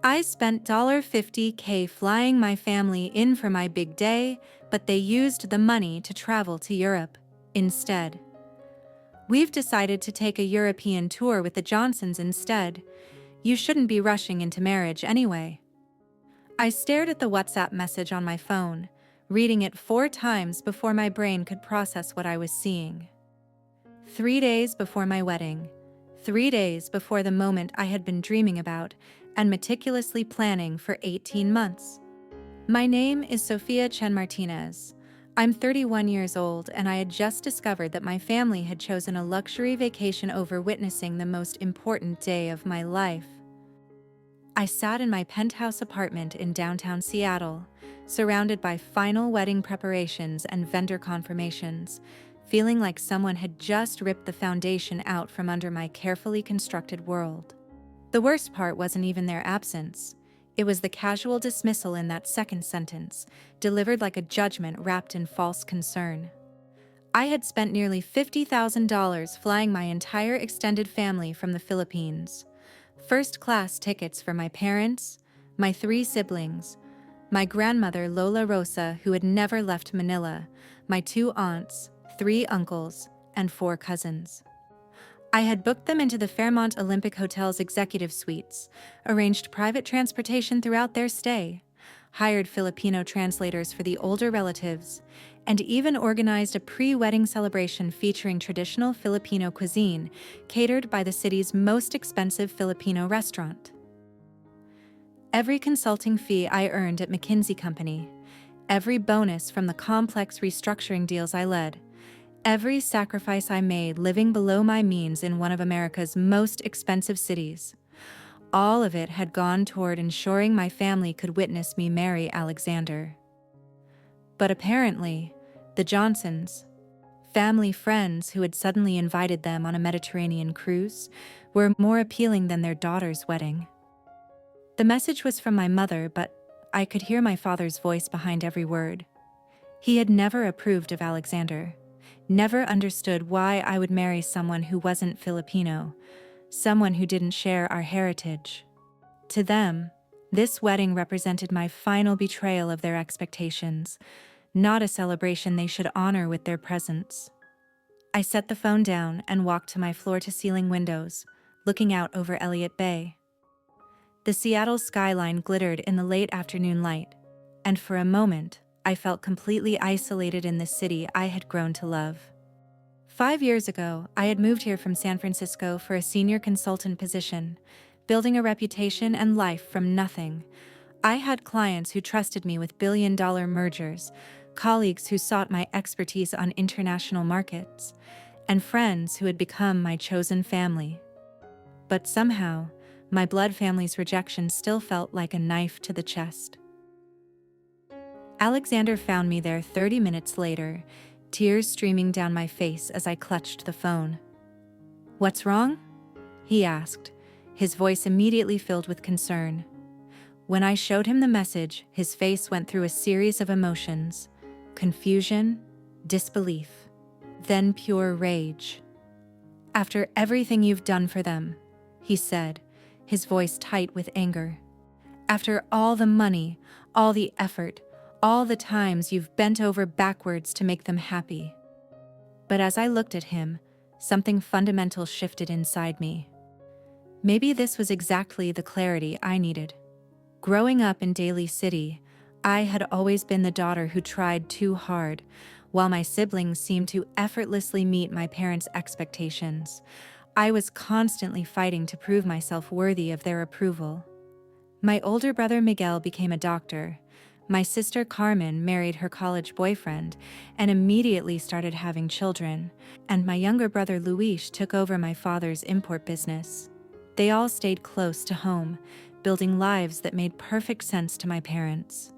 I spent $50K flying my family in for my big day, but they used the money to travel to Europe instead. We've decided to take a European tour with the Johnsons instead. You shouldn't be rushing into marriage anyway. I stared at the WhatsApp message on my phone, reading it 4 times before my brain could process what I was seeing. 3 days before my wedding. 3 days before the moment I had been dreaming about and meticulously planning for 18 months. My name is Sofia Chen Martinez. I'm 31 years old, and I had just discovered that my family had chosen a luxury vacation over witnessing the most important day of my life. I sat in my penthouse apartment in downtown Seattle, surrounded by final wedding preparations and vendor confirmations, feeling like someone had just ripped the foundation out from under my carefully constructed world. The worst part wasn't even their absence. It was the casual dismissal in that second sentence, delivered like a judgment wrapped in false concern. I had spent nearly $50,000 flying my entire extended family from the Philippines. First-class tickets for my parents, my 3 siblings, my grandmother Lola Rosa, who had never left Manila, my 2 aunts, 3 uncles, and 4 cousins. I had booked them into the Fairmont Olympic Hotel's executive suites, arranged private transportation throughout their stay, hired Filipino translators for the older relatives, and even organized a pre-wedding celebration featuring traditional Filipino cuisine catered by the city's most expensive Filipino restaurant. Every consulting fee I earned at McKinsey Company, every bonus from the complex restructuring deals I led, every sacrifice I made living below my means in one of America's most expensive cities, all of it had gone toward ensuring my family could witness me marry Alexander. But apparently, the Johnsons, family friends who had suddenly invited them on a Mediterranean cruise, were more appealing than their daughter's wedding. The message was from my mother, but I could hear my father's voice behind every word. He had never approved of Alexander, never understood why I would marry someone who wasn't Filipino, someone who didn't share our heritage. To them, this wedding represented my final betrayal of their expectations, not a celebration they should honor with their presence. I set the phone down and walked to my floor-to-ceiling windows, looking out over Elliott Bay. The Seattle skyline glittered in the late afternoon light, and for a moment, I felt completely isolated in the city I had grown to love. 5 years ago, I had moved here from San Francisco for a senior consultant position, building a reputation and life from nothing. I had clients who trusted me with billion-dollar mergers, colleagues who sought my expertise on international markets, and friends who had become my chosen family. But somehow, my blood family's rejection still felt like a knife to the chest. Alexander found me there 30 minutes later, tears streaming down my face as I clutched the phone. "What's wrong?" he asked, his voice immediately filled with concern. When I showed him the message, his face went through a series of emotions: confusion, disbelief, then pure rage. "After everything you've done for them," he said, his voice tight with anger. "After all the money, all the effort, all the times you've bent over backwards to make them happy." But as I looked at him, something fundamental shifted inside me. Maybe this was exactly the clarity I needed. Growing up in Daly City, I had always been the daughter who tried too hard, while my siblings seemed to effortlessly meet my parents' expectations. I was constantly fighting to prove myself worthy of their approval. My older brother Miguel became a doctor. My sister Carmen married her college boyfriend and immediately started having children, and my younger brother Luis took over my father's import business. They all stayed close to home, building lives that made perfect sense to my parents.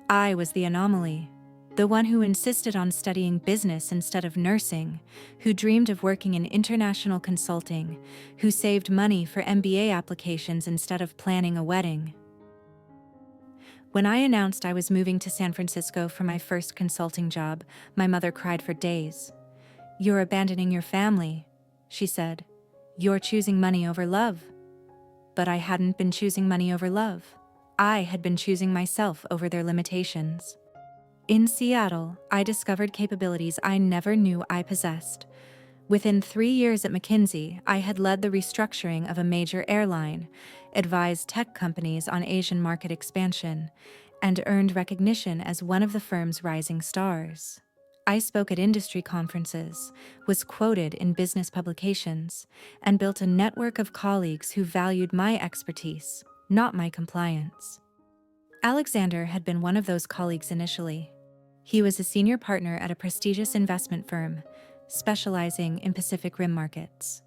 I was the anomaly, the one who insisted on studying business instead of nursing, who dreamed of working in international consulting, who saved money for MBA applications instead of planning a wedding. When I announced I was moving to San Francisco for my first consulting job, my mother cried for days. "You're abandoning your family," she said. "You're choosing money over love." But I hadn't been choosing money over love. I had been choosing myself over their limitations. In Seattle, I discovered capabilities I never knew I possessed. Within 3 years at McKinsey, I had led the restructuring of a major airline, advised tech companies on Asian market expansion, and earned recognition as one of the firm's rising stars. I spoke at industry conferences, was quoted in business publications, and built a network of colleagues who valued my expertise, not my compliance. Alexander had been one of those colleagues initially. He was a senior partner at a prestigious investment firm, specializing in Pacific Rim markets.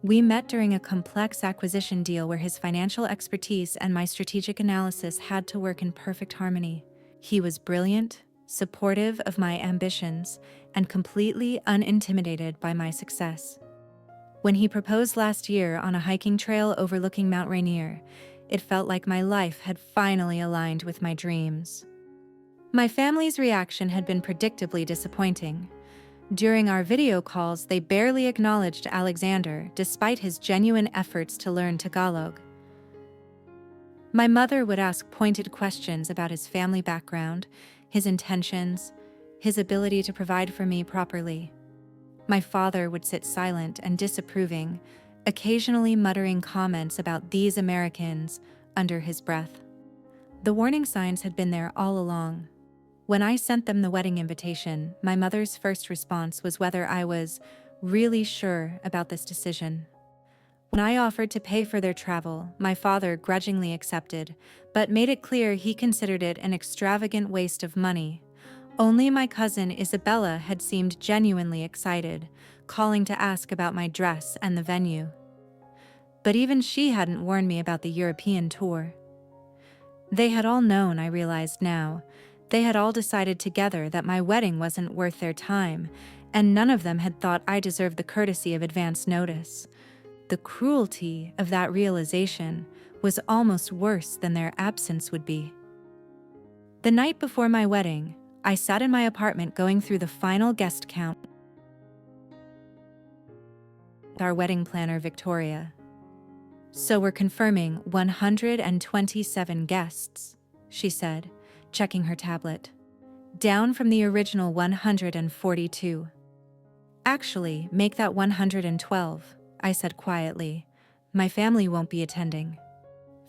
We met during a complex acquisition deal where his financial expertise and my strategic analysis had to work in perfect harmony. He was brilliant, supportive of my ambitions, and completely unintimidated by my success. When he proposed last year on a hiking trail overlooking Mount Rainier, it felt like my life had finally aligned with my dreams. My family's reaction had been predictably disappointing. During our video calls, they barely acknowledged Alexander, despite his genuine efforts to learn Tagalog. My mother would ask pointed questions about his family background, his intentions, his ability to provide for me properly. My father would sit silent and disapproving, occasionally muttering comments about these Americans under his breath. The warning signs had been there all along. When I sent them the wedding invitation, my mother's first response was whether I was really sure about this decision. When I offered to pay for their travel, my father grudgingly accepted, but made it clear he considered it an extravagant waste of money. Only my cousin Isabella had seemed genuinely excited, calling to ask about my dress and the venue. But even she hadn't warned me about the European tour. They had all known, I realized now. They had all decided together that my wedding wasn't worth their time, and none of them had thought I deserved the courtesy of advance notice. The cruelty of that realization was almost worse than their absence would be. The night before my wedding, I sat in my apartment going through the final guest count with our wedding planner, Victoria. "So we're confirming 127 guests," she said, checking her tablet. "Down from the original 142. "Actually, make that 112, I said quietly. "My family won't be attending."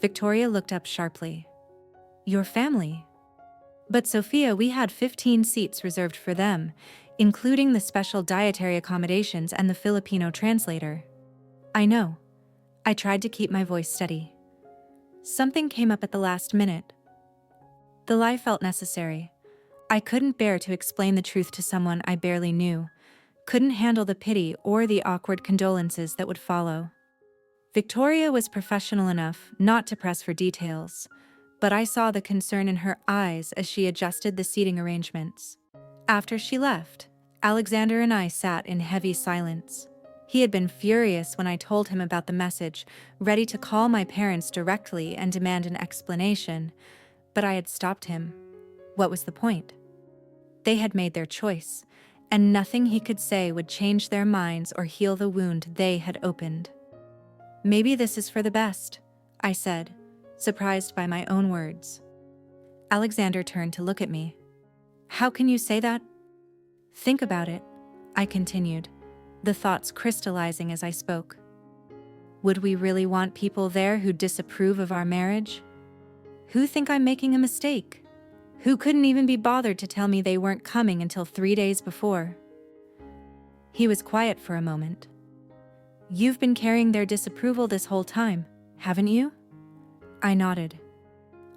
Victoria looked up sharply. "Your family?" "But Sophia, we had 15 seats reserved for them, including the special dietary accommodations and the Filipino translator." "I know." I tried to keep my voice steady. "Something came up at the last minute." The lie felt necessary. I couldn't bear to explain the truth to someone I barely knew, couldn't handle the pity or the awkward condolences that would follow. Victoria was professional enough not to press for details, but I saw the concern in her eyes as she adjusted the seating arrangements. After she left, Alexander and I sat in heavy silence. He had been furious when I told him about the message, ready to call my parents directly and demand an explanation, but I had stopped him. What was the point? They had made their choice, and nothing he could say would change their minds or heal the wound they had opened. "Maybe this is for the best," I said, surprised by my own words. Alexander turned to look at me. "How can you say that?" "Think about it," I continued, the thoughts crystallizing as I spoke. Would we really want people there who disapprove of our marriage? Who think I'm making a mistake? Who couldn't even be bothered to tell me they weren't coming until 3 days before? He was quiet for a moment. "You've been carrying their disapproval this whole time, haven't you?" I nodded.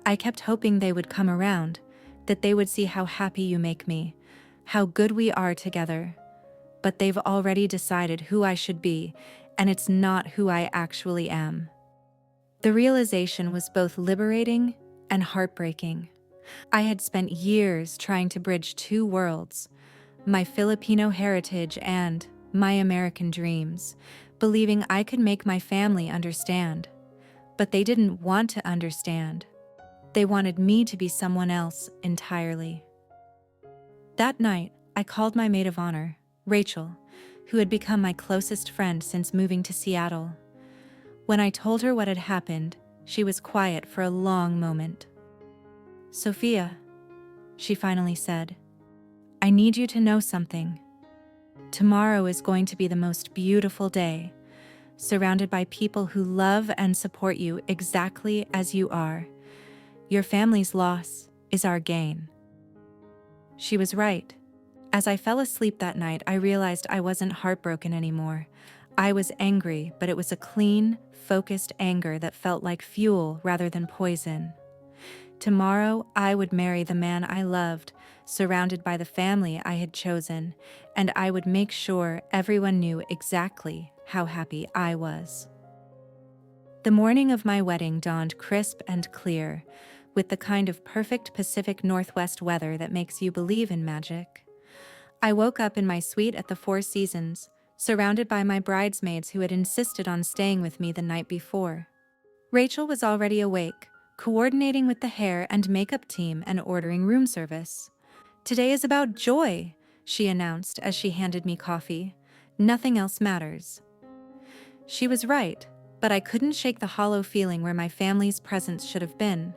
"I kept hoping they would come around, that they would see how happy you make me, how good we are together. But they've already decided who I should be, and it's not who I actually am." The realization was both liberating and heartbreaking. I had spent years trying to bridge two worlds, my Filipino heritage and my American dreams, believing I could make my family understand. But they didn't want to understand. They wanted me to be someone else entirely. That night, I called my maid of honor, Rachel, who had become my closest friend since moving to Seattle. When I told her what had happened, she was quiet for a long moment. "Sophia," she finally said, "I need you to know something. Tomorrow is going to be the most beautiful day, surrounded by people who love and support you exactly as you are. Your family's loss is our gain." She was right. As I fell asleep that night, I realized I wasn't heartbroken anymore. I was angry, but it was a clean, focused anger that felt like fuel rather than poison. Tomorrow, I would marry the man I loved, surrounded by the family I had chosen, and I would make sure everyone knew exactly how happy I was. The morning of my wedding dawned crisp and clear, with the kind of perfect Pacific Northwest weather that makes you believe in magic. I woke up in my suite at the Four Seasons, surrounded by my bridesmaids who had insisted on staying with me the night before. Rachel was already awake, coordinating with the hair and makeup team and ordering room service. "Today is about joy," she announced as she handed me coffee. "Nothing else matters." She was right, but I couldn't shake the hollow feeling where my family's presence should have been.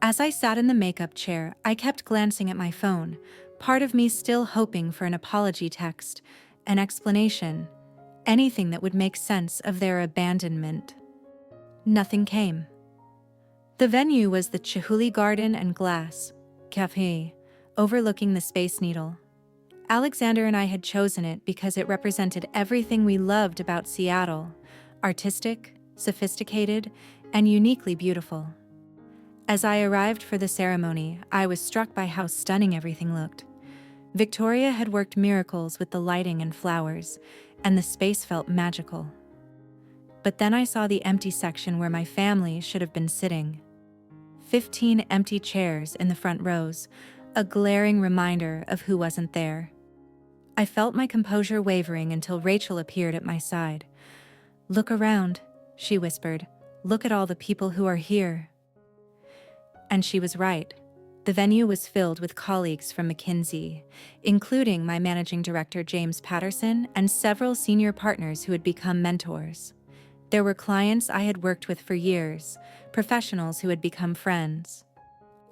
As I sat in the makeup chair, I kept glancing at my phone, part of me still hoping for an apology text, an explanation, anything that would make sense of their abandonment. Nothing came. The venue was the Chihuly Garden and Glass Café, overlooking the Space Needle. Alexander and I had chosen it because it represented everything we loved about Seattle: artistic, sophisticated, and uniquely beautiful. As I arrived for the ceremony, I was struck by how stunning everything looked. Victoria had worked miracles with the lighting and flowers, and the space felt magical. But then I saw the empty section where my family should have been sitting. 15 empty chairs in the front rows, a glaring reminder of who wasn't there. I felt my composure wavering until Rachel appeared at my side. "Look around," she whispered. "Look at all the people who are here." And she was right. The venue was filled with colleagues from McKinsey, including my managing director James Patterson and several senior partners who had become mentors. There were clients I had worked with for years, professionals who had become friends.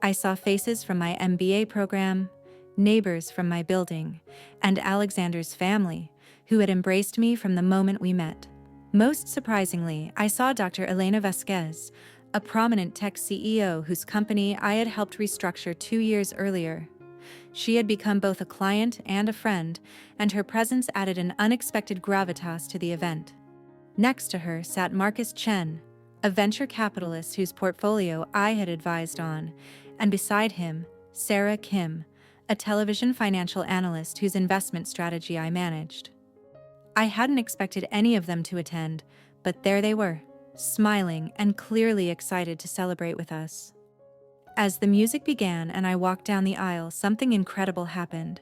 I saw faces from my MBA program, neighbors from my building, and Alexander's family, who had embraced me from the moment we met. Most surprisingly, I saw Dr. Elena Vasquez, a prominent tech CEO whose company I had helped restructure 2 years earlier. She had become both a client and a friend, and her presence added an unexpected gravitas to the event. Next to her sat Marcus Chen, a venture capitalist whose portfolio I had advised on, and beside him, Sarah Kim, a television financial analyst whose investment strategy I managed. I hadn't expected any of them to attend, but there they were, smiling and clearly excited to celebrate with us. As the music began and I walked down the aisle, something incredible happened.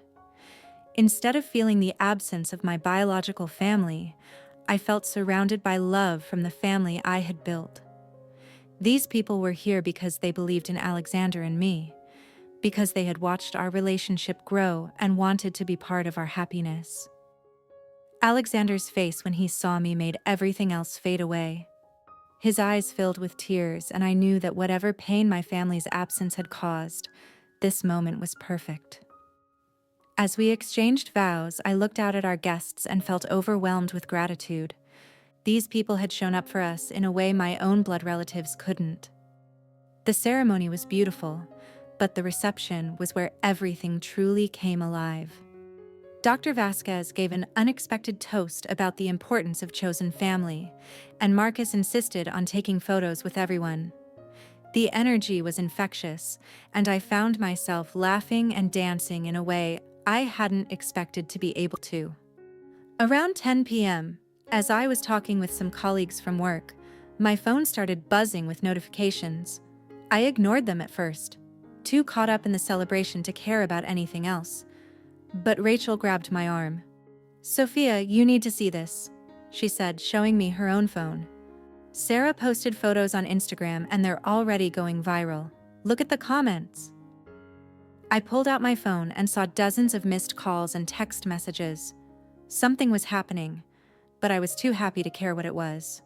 Instead of feeling the absence of my biological family, I felt surrounded by love from the family I had built. These people were here because they believed in Alexander and me, because they had watched our relationship grow and wanted to be part of our happiness. Alexander's face when he saw me made everything else fade away. His eyes filled with tears, and I knew that whatever pain my family's absence had caused, this moment was perfect. As we exchanged vows, I looked out at our guests and felt overwhelmed with gratitude. These people had shown up for us in a way my own blood relatives couldn't. The ceremony was beautiful, but the reception was where everything truly came alive. Dr. Vasquez gave an unexpected toast about the importance of chosen family, and Marcus insisted on taking photos with everyone. The energy was infectious, and I found myself laughing and dancing in a way I hadn't expected to be able to. Around 10 p.m., as I was talking with some colleagues from work, my phone started buzzing with notifications. I ignored them at first, too caught up in the celebration to care about anything else. But Rachel grabbed my arm. "Sophia, you need to see this," she said, showing me her own phone. "Sarah posted photos on Instagram and they're already going viral. Look at the comments." I pulled out my phone and saw dozens of missed calls and text messages. Something was happening, but I was too happy to care what it was.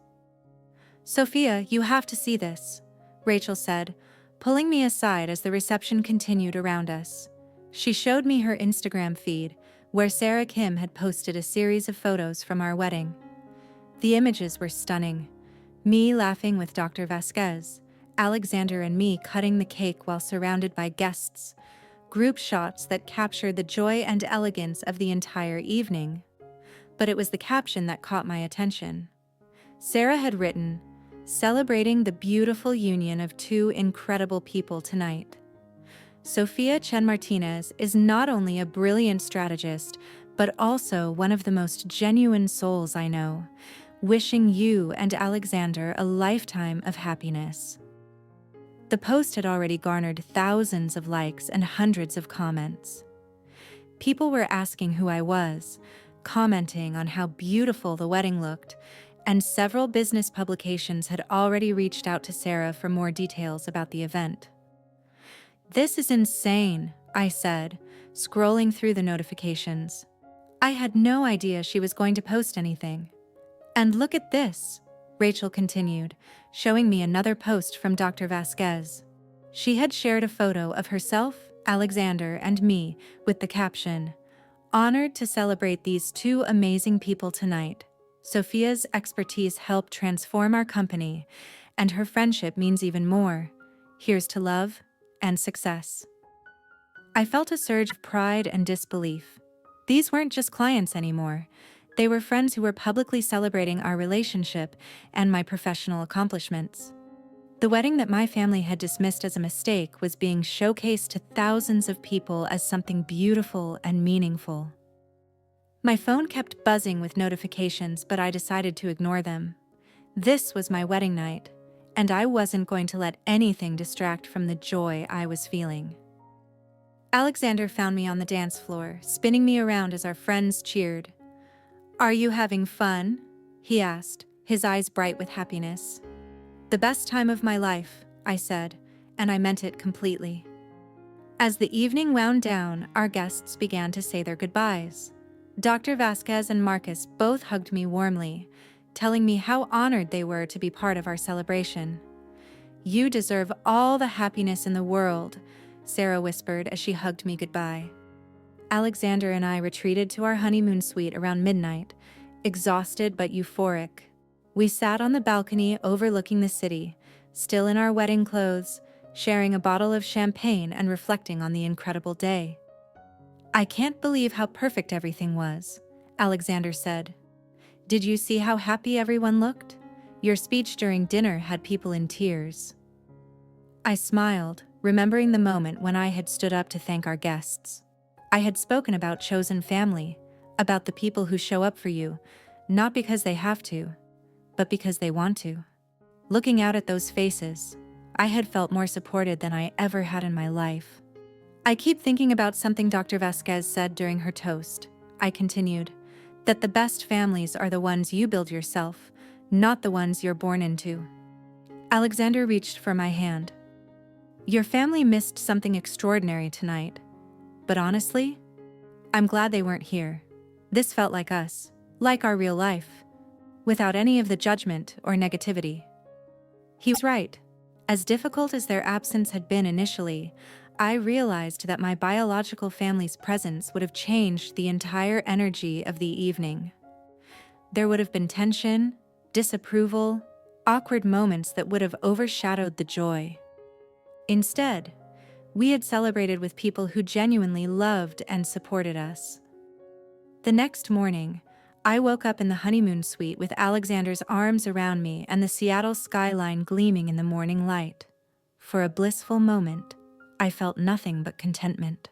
"Sophia, you have to see this," Rachel said, pulling me aside as the reception continued around us. She showed me her Instagram feed, where Sarah Kim had posted a series of photos from our wedding. The images were stunning. Me laughing with Dr. Vasquez, Alexander and me cutting the cake while surrounded by guests. Group shots that captured the joy and elegance of the entire evening. But it was the caption that caught my attention. Sarah had written, "Celebrating the beautiful union of two incredible people tonight." Sophia Chen Martinez is not only a brilliant strategist, but also one of the most genuine souls I know, wishing you and Alexander a lifetime of happiness. The post had already garnered thousands of likes and hundreds of comments. People were asking who I was, commenting on how beautiful the wedding looked, and several business publications had already reached out to Sarah for more details about the event. "This is insane," I said, scrolling through the notifications. I had no idea she was going to post anything. "And look at this," Rachel continued, showing me another post from Dr. Vasquez. She had shared a photo of herself, Alexander, and me with the caption, "Honored to celebrate these two amazing people tonight. Sophia's expertise helped transform our company, and her friendship means even more. Here's to love and success." I felt a surge of pride and disbelief. These weren't just clients anymore. They were friends who were publicly celebrating our relationship and my professional accomplishments. The wedding that my family had dismissed as a mistake was being showcased to thousands of people as something beautiful and meaningful. My phone kept buzzing with notifications, but I decided to ignore them. This was my wedding night, and I wasn't going to let anything distract from the joy I was feeling. Alexander found me on the dance floor, spinning me around as our friends cheered. "Are you having fun?" he asked, his eyes bright with happiness. "The best time of my life," I said, and I meant it completely. As the evening wound down, our guests began to say their goodbyes. Dr. Vasquez and Marcus both hugged me warmly, telling me how honored they were to be part of our celebration. "You deserve all the happiness in the world," Sarah whispered as she hugged me goodbye. Alexander and I retreated to our honeymoon suite around midnight, exhausted but euphoric. We sat on the balcony overlooking the city, still in our wedding clothes, sharing a bottle of champagne and reflecting on the incredible day. "I can't believe how perfect everything was," Alexander said. "Did you see how happy everyone looked? Your speech during dinner had people in tears." I smiled, remembering the moment when I had stood up to thank our guests. I had spoken about chosen family, about the people who show up for you, not because they have to, but because they want to. Looking out at those faces, I had felt more supported than I ever had in my life. "I keep thinking about something Dr. Vasquez said during her toast," I continued, "that the best families are the ones you build yourself, not the ones you're born into." Alexander reached for my hand. "Your family missed something extraordinary tonight. But honestly, I'm glad they weren't here. This felt like us, like our real life, without any of the judgment or negativity." He was right. As difficult as their absence had been initially, I realized that my biological family's presence would have changed the entire energy of the evening. There would have been tension, disapproval, awkward moments that would have overshadowed the joy. Instead, we had celebrated with people who genuinely loved and supported us. The next morning, I woke up in the honeymoon suite with Alexander's arms around me and the Seattle skyline gleaming in the morning light. For a blissful moment, I felt nothing but contentment.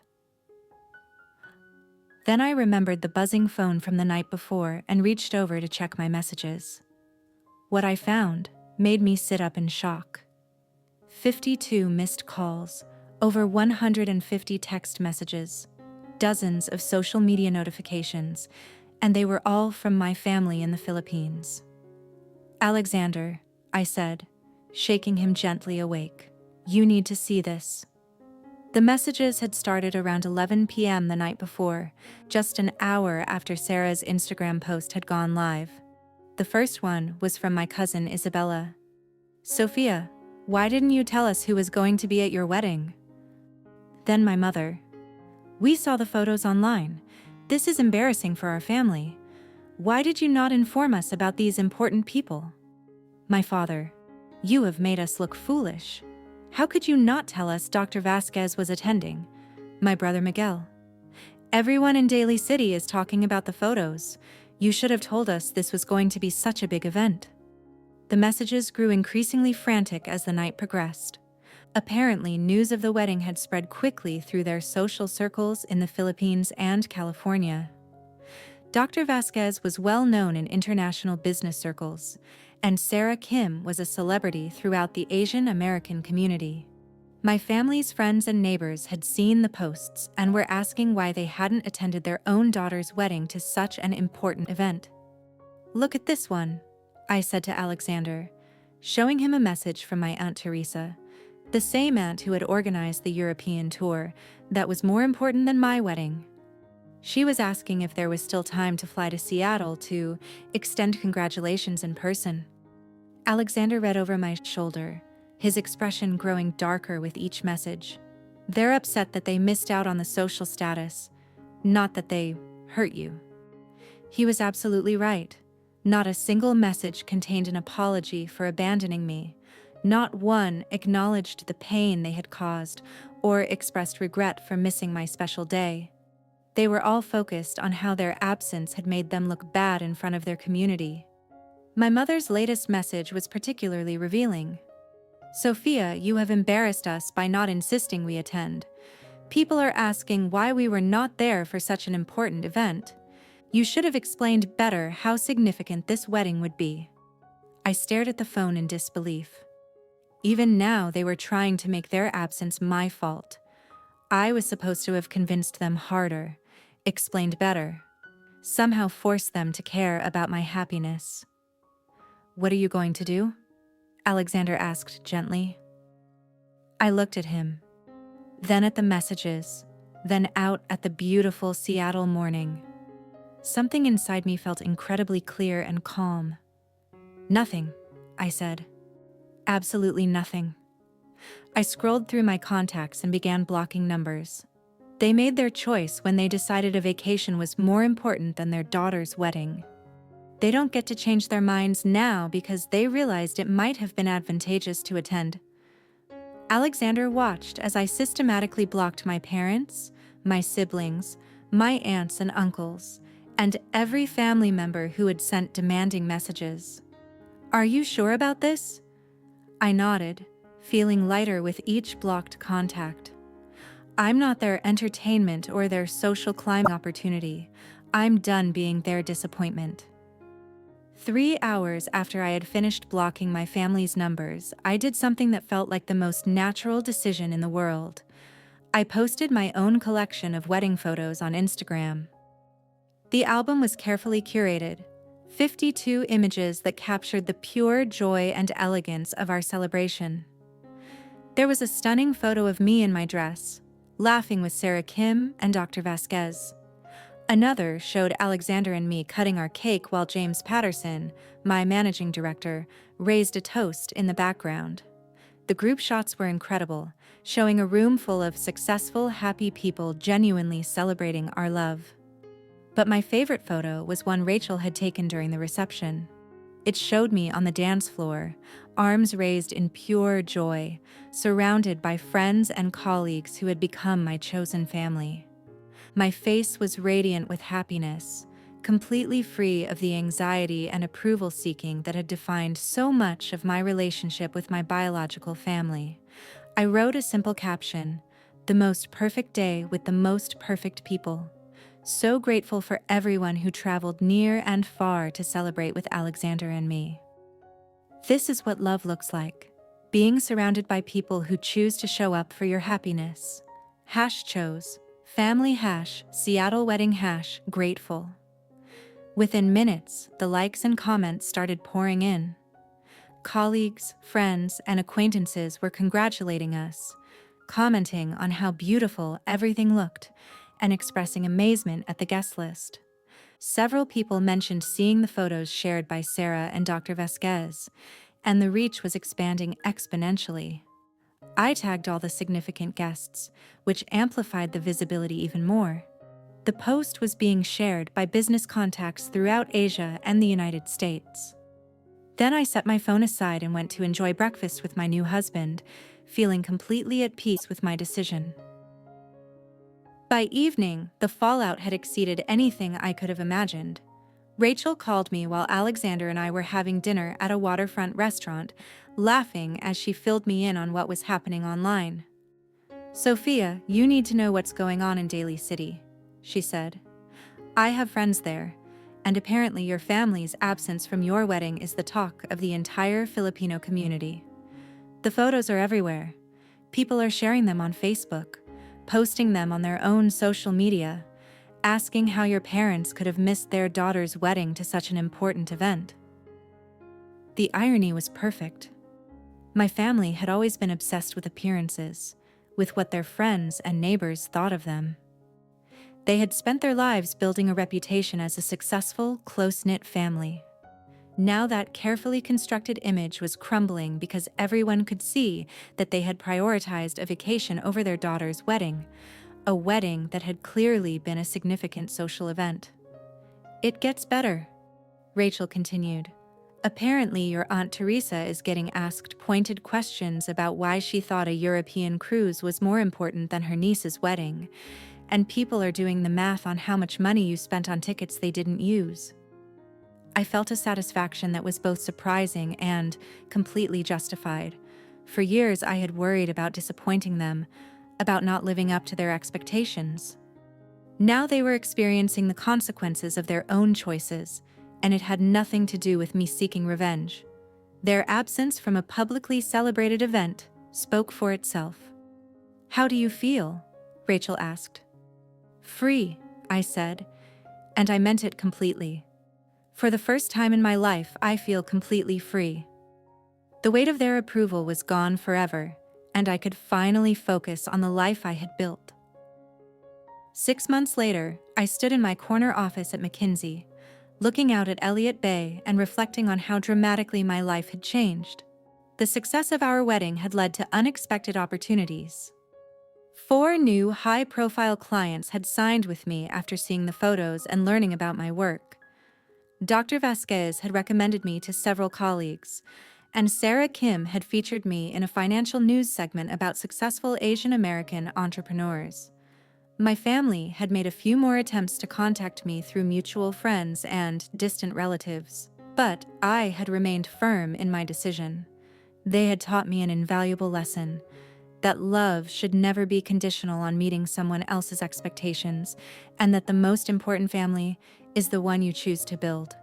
Then I remembered the buzzing phone from the night before and reached over to check my messages. What I found made me sit up in shock. 52 missed calls, over 150 text messages, dozens of social media notifications, and they were all from my family in the Philippines. "Alexander," I said, shaking him gently awake, "you need to see this." The messages had started around 11 p.m. the night before, just an hour after Sarah's Instagram post had gone live. The first one was from my cousin Isabella. Sophia, why didn't you tell us who was going to be at your wedding? Then my mother. We saw the photos online. This is embarrassing for our family. Why did you not inform us about these important people? My father. You have made us look foolish. How could you not tell us Dr. Vasquez was attending? My brother Miguel. Everyone in Daly City is talking about the photos. You should have told us this was going to be such a big event. The messages grew increasingly frantic as the night progressed. Apparently, news of the wedding had spread quickly through their social circles in the Philippines and California. Dr. Vasquez was well known in international business circles, and Sarah Kim was a celebrity throughout the Asian American community. My family's friends and neighbors had seen the posts and were asking why they hadn't attended their own daughter's wedding to such an important event. Look at this one, I said to Alexander, showing him a message from my Aunt Teresa, the same aunt who had organized the European tour that was more important than my wedding. She was asking if there was still time to fly to Seattle to extend congratulations in person. Alexander read over my shoulder, his expression growing darker with each message. They're upset that they missed out on the social status, not that they hurt you. He was absolutely right. Not a single message contained an apology for abandoning me. Not one acknowledged the pain they had caused or expressed regret for missing my special day. They were all focused on how their absence had made them look bad in front of their community. My mother's latest message was particularly revealing. Sophia, you have embarrassed us by not insisting we attend. People are asking why we were not there for such an important event. You should have explained better how significant this wedding would be. I stared at the phone in disbelief. Even now, they were trying to make their absence my fault. I was supposed to have convinced them harder, explained better, somehow forced them to care about my happiness. What are you going to do? Alexander asked gently. I looked at him, then at the messages, then out at the beautiful Seattle morning. Something inside me felt incredibly clear and calm. Nothing, I said. Absolutely nothing. I scrolled through my contacts and began blocking numbers. They made their choice when they decided a vacation was more important than their daughter's wedding. They don't get to change their minds now because they realized it might have been advantageous to attend. Alexander watched as I systematically blocked my parents, my siblings, my aunts and uncles, and every family member who had sent demanding messages. Are you sure about this? I nodded, feeling lighter with each blocked contact. I'm not their entertainment or their social climbing opportunity. I'm done being their disappointment. 3 hours after I had finished blocking my family's numbers, I did something that felt like the most natural decision in the world. I posted my own collection of wedding photos on Instagram. The album was carefully curated, 52 images that captured the pure joy and elegance of our celebration. There was a stunning photo of me in my dress, laughing with Sarah Kim and Dr. Vasquez. Another showed Alexander and me cutting our cake while James Patterson, my managing director, raised a toast in the background. The group shots were incredible, showing a room full of successful, happy people genuinely celebrating our love. But my favorite photo was one Rachel had taken during the reception. It showed me on the dance floor, arms raised in pure joy, surrounded by friends and colleagues who had become my chosen family. My face was radiant with happiness, completely free of the anxiety and approval-seeking that had defined so much of my relationship with my biological family. I wrote a simple caption, "The most perfect day with the most perfect people." So grateful for everyone who traveled near and far to celebrate with Alexander and me. This is what love looks like, being surrounded by people who choose to show up for your happiness. #chose. Family # Seattle wedding # grateful. Within minutes, the likes and comments started pouring in. Colleagues, friends, and acquaintances were congratulating us, commenting on how beautiful everything looked, and expressing amazement at the guest list. Several people mentioned seeing the photos shared by Sarah and Dr. Vasquez, and the reach was expanding exponentially. I tagged all the significant guests, which amplified the visibility even more. The post was being shared by business contacts throughout Asia and the United States. Then I set my phone aside and went to enjoy breakfast with my new husband, feeling completely at peace with my decision. By evening, the fallout had exceeded anything I could have imagined. Rachel called me while Alexander and I were having dinner at a waterfront restaurant, laughing as she filled me in on what was happening online. "Sophia, you need to know what's going on in Daly City," she said. "I have friends there, and apparently your family's absence from your wedding is the talk of the entire Filipino community. The photos are everywhere. People are sharing them on Facebook, posting them on their own social media, asking how your parents could have missed their daughter's wedding to such an important event." The irony was perfect. My family had always been obsessed with appearances, with what their friends and neighbors thought of them. They had spent their lives building a reputation as a successful, close-knit family. Now that carefully constructed image was crumbling because everyone could see that they had prioritized a vacation over their daughter's wedding, a wedding that had clearly been a significant social event. "It gets better," Rachel continued. "Apparently your Aunt Teresa is getting asked pointed questions about why she thought a European cruise was more important than her niece's wedding, and people are doing the math on how much money you spent on tickets they didn't use." I felt a satisfaction that was both surprising and completely justified. For years I had worried about disappointing them, about not living up to their expectations. Now they were experiencing the consequences of their own choices, and it had nothing to do with me seeking revenge. Their absence from a publicly celebrated event spoke for itself. "How do you feel?" Rachel asked. "Free," I said, and I meant it completely. For the first time in my life, I feel completely free. The weight of their approval was gone forever, and I could finally focus on the life I had built. 6 months later, I stood in my corner office at McKinsey, looking out at Elliott Bay and reflecting on how dramatically my life had changed. The success of our wedding had led to unexpected opportunities. 4 new high-profile clients had signed with me after seeing the photos and learning about my work. Dr. Vasquez had recommended me to several colleagues, and Sarah Kim had featured me in a financial news segment about successful Asian American entrepreneurs. My family had made a few more attempts to contact me through mutual friends and distant relatives, but I had remained firm in my decision. They had taught me an invaluable lesson: that love should never be conditional on meeting someone else's expectations, and that the most important family is the one you choose to build.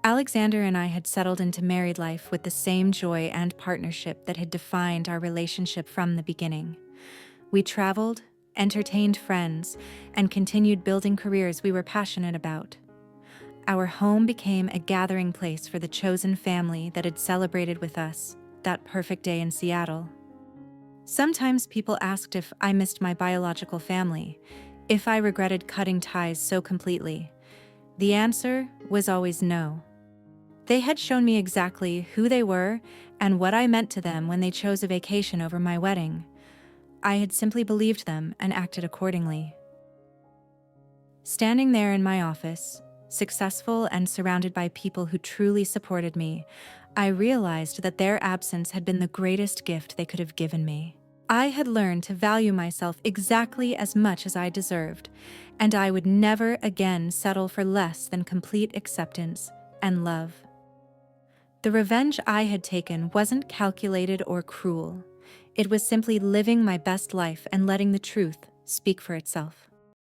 Alexander and I had settled into married life with the same joy and partnership that had defined our relationship from the beginning. We traveled, entertained friends, and continued building careers we were passionate about. Our home became a gathering place for the chosen family that had celebrated with us that perfect day in Seattle. Sometimes people asked if I missed my biological family, if I regretted cutting ties so completely. The answer was always no. They had shown me exactly who they were and what I meant to them when they chose a vacation over my wedding. I had simply believed them and acted accordingly. Standing there in my office, successful and surrounded by people who truly supported me, I realized that their absence had been the greatest gift they could have given me. I had learned to value myself exactly as much as I deserved, and I would never again settle for less than complete acceptance and love. The revenge I had taken wasn't calculated or cruel. It was simply living my best life and letting the truth speak for itself.